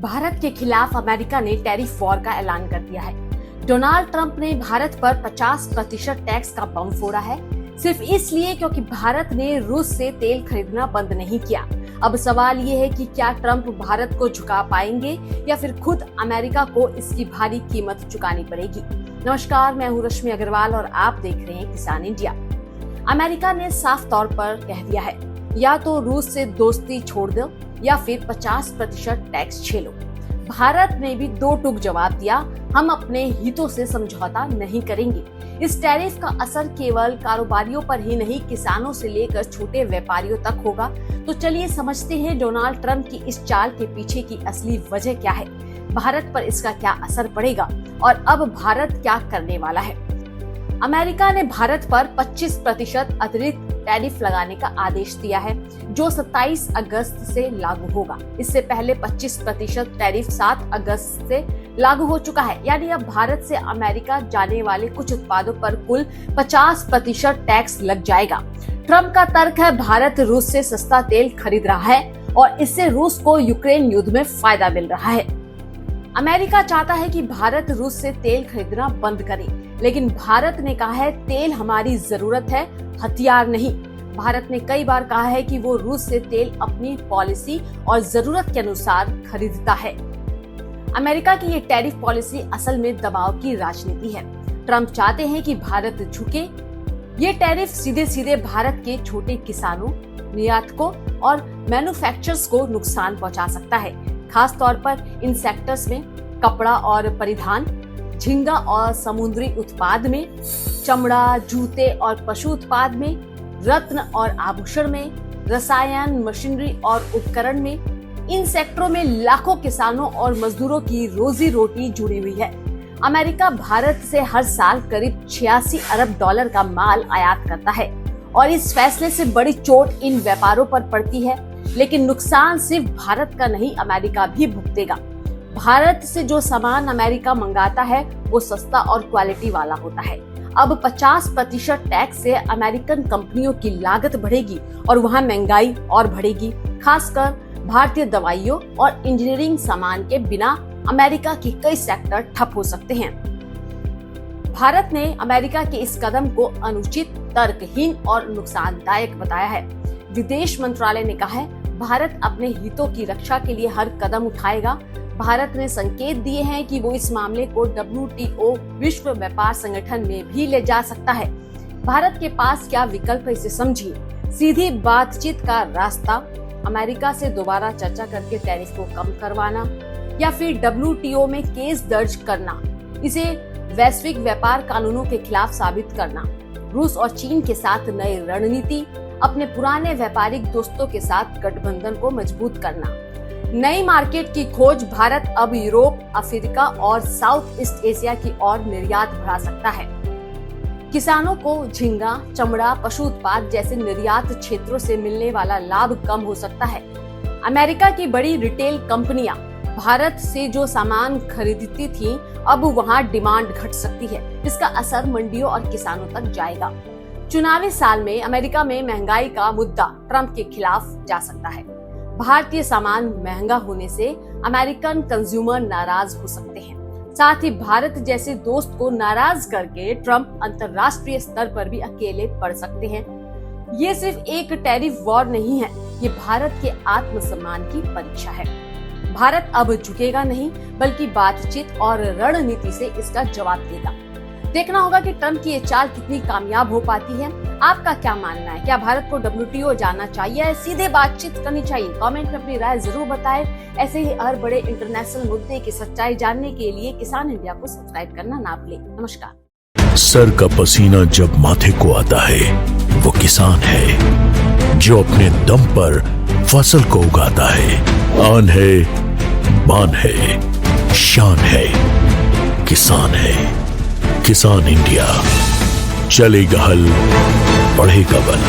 भारत के खिलाफ अमेरिका ने टैरिफ वॉर का ऐलान कर दिया है। डोनाल्ड ट्रंप ने भारत पर 50% टैक्स का बम फोड़ा है, सिर्फ इसलिए क्योंकि भारत ने रूस से तेल खरीदना बंद नहीं किया। अब सवाल ये है कि क्या ट्रंप भारत को झुका पाएंगे या फिर खुद अमेरिका को इसकी भारी कीमत चुकानी पड़ेगी। नमस्कार, मैं हूँ रश्मि अग्रवाल और आप देख रहे हैं किसान इंडिया। अमेरिका ने साफ तौर पर कह दिया है, या तो रूस से दोस्ती छोड़ दो या फिर 50% टैक्स झेलो। भारत ने भी दो टूक जवाब दिया, हम अपने हितों से समझौता नहीं करेंगे। इस टैरिफ का असर केवल कारोबारियों पर ही नहीं, किसानों से लेकर छोटे व्यापारियों तक होगा। तो चलिए समझते हैं डोनाल्ड ट्रंप की इस चाल के पीछे की असली वजह क्या है, भारत पर इसका क्या असर पड़ेगा और अब भारत क्या करने वाला है। अमेरिका ने भारत पर 25% अतिरिक्त टैरिफ लगाने का आदेश दिया है, जो 27 अगस्त से लागू होगा। इससे पहले 25% टैरिफ 7 अगस्त से लागू हो चुका है, यानी अब भारत से अमेरिका जाने वाले कुछ उत्पादों पर कुल 50% टैक्स लग जाएगा। ट्रंप का तर्क है, भारत रूस से सस्ता तेल खरीद रहा है और इससे रूस को यूक्रेन युद्ध में फायदा मिल रहा है। अमेरिका चाहता है कि भारत रूस से तेल खरीदना बंद करे, लेकिन भारत ने कहा है तेल हमारी जरूरत है, हथियार नहीं। भारत ने कई बार कहा है कि वो रूस से तेल अपनी पॉलिसी और जरूरत के अनुसार खरीदता है। अमेरिका की ये टैरिफ पॉलिसी असल में दबाव की राजनीति है। ट्रंप चाहते हैं कि भारत झुके। ये टैरिफ सीधे सीधे भारत के छोटे किसानों, निर्यातकों और मैन्युफैक्चरर्स को नुकसान पहुंचा सकता है, खास तौर पर इन सेक्टर्स में कपड़ा और परिधान, झींगा और समुद्री उत्पाद में, चमड़ा, जूते और पशु उत्पाद में, रत्न और आभूषण में, रसायन, मशीनरी और उपकरण में। इन सेक्टरों में लाखों किसानों और मजदूरों की रोजी रोटी जुड़ी हुई है। अमेरिका भारत से हर साल करीब 86 अरब डॉलर का माल आयात करता है और इस फैसले से बड़ी चोट इन व्यापारों पर पड़ती है, लेकिन नुकसान सिर्फ भारत का नहीं, अमेरिका भी भुगतेगा। भारत से जो सामान अमेरिका मंगाता है वो सस्ता और क्वालिटी वाला होता है। अब 50% टैक्स से अमेरिकन कंपनियों की लागत बढ़ेगी और वहाँ महंगाई और बढ़ेगी, खासकर भारतीय दवाइयों और इंजीनियरिंग सामान के बिना अमेरिका के कई सेक्टर ठप हो सकते हैं। भारत ने अमेरिका के इस कदम को अनुचित, तर्कहीन और नुकसानदायक बताया है। विदेश मंत्रालय ने कहा है, भारत अपने हितों की रक्षा के लिए हर कदम उठाएगा। भारत ने संकेत दिए हैं कि वो इस मामले को WTO विश्व व्यापार संगठन में भी ले जा सकता है। भारत के पास क्या विकल्प है, इसे समझिए। सीधी बातचीत का रास्ता, अमेरिका से दोबारा चर्चा करके टैरिफ को कम करवाना या फिर WTO में केस दर्ज करना, इसे वैश्विक व्यापार कानूनों के खिलाफ साबित करना, रूस और चीन के साथ नई रणनीति, अपने पुराने व्यापारिक दोस्तों के साथ गठबंधन को मजबूत करना, नई मार्केट की खोज। भारत अब यूरोप, अफ्रीका और साउथ ईस्ट एशिया की ओर निर्यात बढ़ा सकता है। किसानों को झींगा, चमड़ा, पशु उत्पाद जैसे निर्यात क्षेत्रों से मिलने वाला लाभ कम हो सकता है। अमेरिका की बड़ी रिटेल कंपनियां भारत से जो सामान खरीदती थीं, अब वहां डिमांड घट सकती है। इसका असर मंडियों और किसानों तक जाएगा। चुनावी साल में अमेरिका में महंगाई का मुद्दा ट्रंप के खिलाफ जा सकता है। भारतीय सामान महंगा होने से अमेरिकन कंज्यूमर नाराज हो सकते हैं। साथ ही भारत जैसे दोस्त को नाराज करके ट्रंप अंतर्राष्ट्रीय स्तर पर भी अकेले पड़ सकते हैं। ये सिर्फ एक टैरिफ वॉर नहीं है, ये भारत के आत्मसम्मान की परीक्षा है। भारत अब झुकेगा नहीं, बल्कि बातचीत और रणनीति से इसका जवाब देगा। देखना होगा कि ट्रंप की ये चाल कितनी कामयाब हो पाती है। आपका क्या मानना है? क्या भारत को WTO जाना चाहिए या सीधे बातचीत करनी चाहिए? कमेंट में अपनी राय जरूर बताएं। ऐसे ही हर बड़े इंटरनेशनल मुद्दे की सच्चाई जानने के लिए किसान इंडिया को सब्सक्राइब करना ना भूलें। नमस्कार। सर का पसीना जब माथे को आता है वो किसान है जो अपने दम पर फसल को उगाता है। आन है, बान है, शान है, किसान है। किसान इंडिया, चलेगा हल, बढ़ेगा बल।